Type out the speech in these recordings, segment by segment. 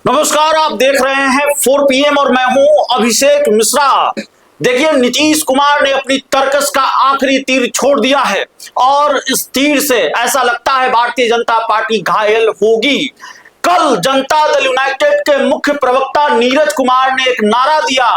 नमस्कार, आप देख रहे हैं 4 PM और मैं हूं अभिषेक मिश्रा। देखिए, नीतीश कुमार ने अपनी तर्कस का आखिरी तीर छोड़ दिया है और इस तीर से ऐसा लगता है भारतीय जनता पार्टी घायल होगी। कल जनता दल यूनाइटेड के मुख्य प्रवक्ता नीरज कुमार ने एक नारा दिया,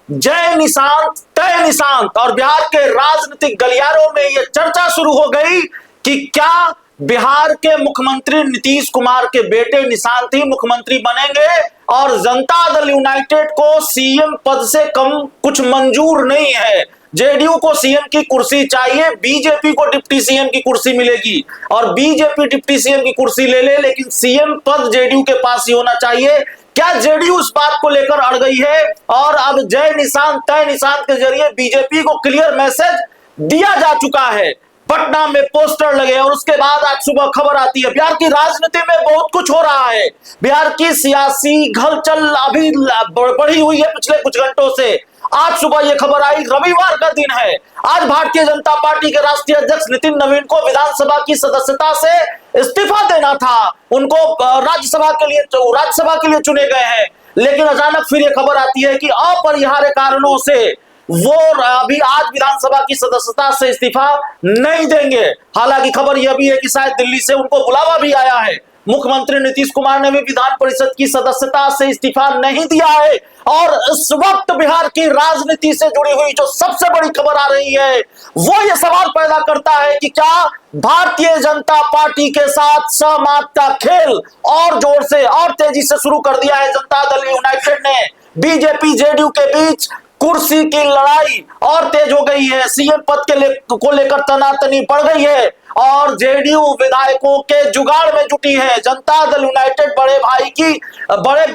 जय निशांत तय निशांत, और बिहार के राजनीतिक गलियारों में यह चर्चा शुरू हो गई कि क्या बिहार के मुख्यमंत्री नीतीश कुमार के बेटे निशांत ही मुख्यमंत्री बनेंगे और जनता दल यूनाइटेड को सीएम पद से कम कुछ मंजूर नहीं है। जेडीयू को सीएम की कुर्सी चाहिए, बीजेपी को डिप्टी सीएम की कुर्सी मिलेगी और बीजेपी डिप्टी सीएम की कुर्सी ले ले, लेकिन सीएम पद जेडीयू के पास ही होना चाहिए। क्या जेडीयू इस बात को लेकर अड़ गई है और अब जय निशांत तय निशांत के जरिए बीजेपी को क्लियर मैसेज दिया जा चुका है। पटना में पोस्टर लगे और उसके बाद आज सुबह खबर आती है बिहार की राजनीति में बहुत कुछ हो रहा है। बिहार की सियासी हलचल अभी बढ़ी हुई है पिछले कुछ घंटों से। आज सुबह यह खबर आई, रविवार का दिन है, आज भारतीय जनता पार्टी के राष्ट्रीय अध्यक्ष नितिन नवीन को विधानसभा की सदस्यता से इस्तीफा देना था। उनको राज्यसभा के लिए चुने गए हैं, लेकिन अचानक फिर यह खबर आती है कि अपरिहार्य कारणों से वो अभी आज विधानसभा की सदस्यता से इस्तीफा नहीं देंगे। हालांकि खबर यह भी है कि शायद दिल्ली से उनको बुलावा भी आया है। मुख्यमंत्री नीतीश कुमार ने भी विधान परिषद की सदस्यता से इस्तीफा नहीं दिया है और इस वक्त बिहार की राजनीति से जुड़ी हुई जो सबसे बड़ी खबर आ रही है वो ये सवाल पैदा करता है कि क्या भारतीय जनता पार्टी के साथ सहमत का खेल और जोर से और तेजी से शुरू कर दिया है। जनता दल यूनाइटेड ने बीजेपी जेडीयू के बीच कुर्सी की लड़ाई और तेज हो गई है। सीएम पद को लेकर तनातनी बढ़ गई है और जेडीयू विधायकों के जुगाड़ में जुटी है। जनता दल यूनाइटेड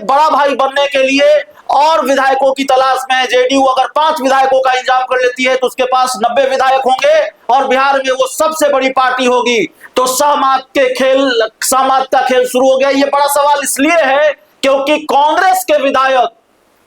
बड़ा भाई बनने के लिए और विधायकों की तलाश में है। जेडीयू अगर 5 विधायकों का इंतजाम कर लेती है तो उसके पास 90 विधायक होंगे और बिहार में वो सबसे बड़ी पार्टी होगी। तो सहमत का खेल शुरू हो गया। ये बड़ा सवाल इसलिए है क्योंकि कांग्रेस के विधायक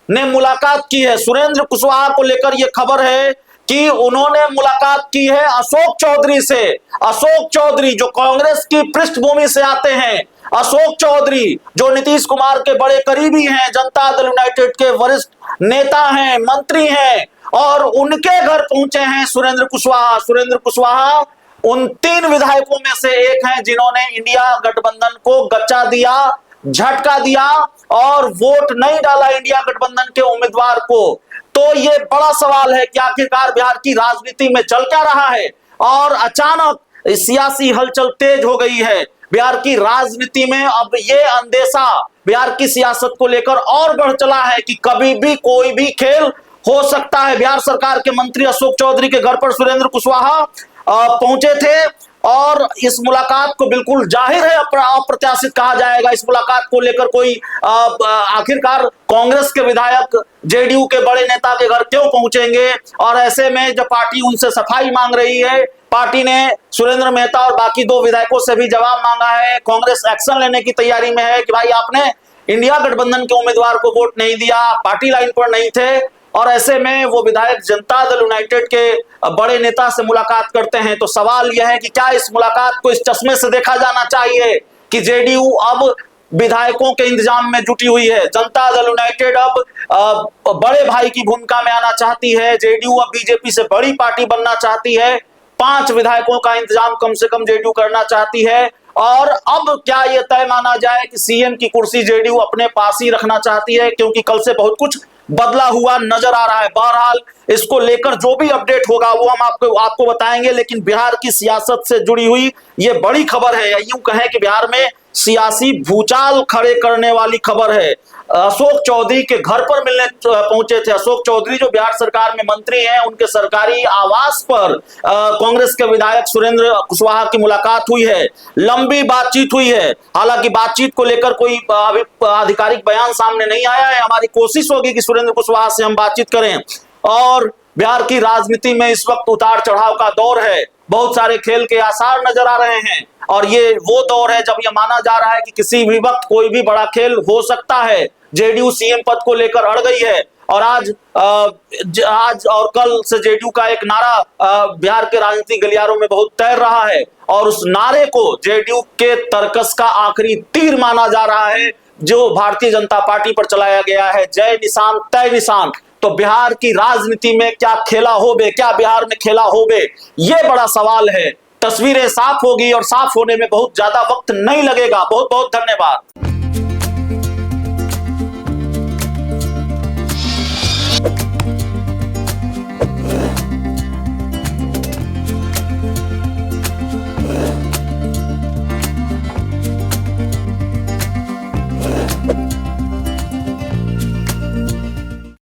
ने मुलाकात की है सुरेंद्र कुशवाहा को लेकर। यह खबर है कि उन्होंने मुलाकात की है अशोक चौधरी से। अशोक चौधरी जो कांग्रेस की पृष्ठभूमि से आते हैं, अशोक चौधरी जो नीतीश कुमार के बड़े करीबी हैं, जनता दल यूनाइटेड के वरिष्ठ नेता हैं, मंत्री हैं, और उनके घर पहुंचे हैं सुरेंद्र कुशवाहा। सुरेंद्र कुशवाहा उन 3 विधायकों में से एक हैं जिन्होंने इंडिया गठबंधन को गच्चा दिया, झटका दिया और वोट नहीं डाला इंडिया गठबंधन के उम्मीदवार को। तो ये बड़ा सवाल है कि आखिरकार बिहार की राजनीति में चल क्या रहा है और अचानक सियासी हलचल तेज हो गई है बिहार की राजनीति में। अब ये अंदेशा बिहार की सियासत को लेकर और बढ़ चला है कि कभी भी कोई भी खेल हो सकता है। बिहार सरकार के मंत्री अशोक चौधरी के घर पर सुरेंद्र कुशवाहा पहुंचे थे और इस मुलाकात को बिल्कुल जाहिर है अप्रत्याशित कहा जाएगा। इस मुलाकात को लेकर कोई आखिरकार कांग्रेस के विधायक जेडीयू के बड़े नेता के घर क्यों पहुंचेंगे, और ऐसे में जब पार्टी उनसे सफाई मांग रही है, पार्टी ने सुरेंद्र मेहता और बाकी 2 विधायकों से भी जवाब मांगा है। कांग्रेस एक्शन लेने की तैयारी में है कि भाई आपने इंडिया गठबंधन के उम्मीदवार को वोट नहीं दिया, पार्टी लाइन पर नहीं थे, और ऐसे में वो विधायक जनता दल यूनाइटेड के बड़े नेता से मुलाकात करते हैं। तो सवाल यह है कि क्या इस मुलाकात को इस चश्मे से देखा जाना चाहिए कि जेडीयू अब विधायकों के इंतजाम में जुटी हुई है, जनता दल यूनाइटेड अब बड़े भाई की भूमिका में आना चाहती है, जेडीयू अब बीजेपी से बड़ी पार्टी बनना चाहती है, 5 विधायकों का इंतजाम कम से कम जेडीयू करना चाहती है, और अब क्या यह तय माना जाए कि सीएम की कुर्सी जेडीयू अपने पास ही रखना चाहती है, क्योंकि कल से बहुत कुछ बदला हुआ नजर आ रहा है। बहरहाल इसको लेकर जो भी अपडेट होगा वो हम आपको बताएंगे, लेकिन बिहार की सियासत से जुड़ी हुई ये बड़ी खबर है, या यूं कहें कि बिहार में सियासी भूचाल खड़े करने वाली खबर है। अशोक चौधरी के घर पर मिलने पहुंचे थे। अशोक चौधरी जो बिहार सरकार में मंत्री हैं, उनके सरकारी आवास पर कांग्रेस के विधायक सुरेंद्र कुशवाहा की मुलाकात हुई है, लंबी बातचीत हुई है। हालांकि बातचीत को लेकर कोई अभी आधिकारिक बयान सामने नहीं आया है। हमारी कोशिश होगी कि सुरेंद्र कुशवाहा से हम बातचीत करें। और बिहार की राजनीति में इस वक्त उतार चढ़ाव का दौर है, बहुत सारे खेल के आसार नजर आ रहे हैं, और ये वो दौर है जब यह माना जा रहा है कि किसी भी वक्त कोई भी बड़ा खेल हो सकता है। जेडीयू सीएम पद को लेकर अड़ गई है और आज और कल से जेडीयू का एक नारा बिहार के राजनीतिक गलियारों में बहुत तैर रहा है और उस नारे को जेडीयू के तर्कस का आखिरी तीर माना जा रहा है। जो भारतीय जनता पार्टी पर चलाया गया है, जय निशान तय निशान, तो बिहार की राजनीति में क्या खेला होबे, क्या बिहार में खेला होबे, ये बड़ा सवाल है। तस्वीरें साफ होगी और साफ होने में बहुत ज्यादा वक्त नहीं लगेगा। बहुत बहुत धन्यवाद।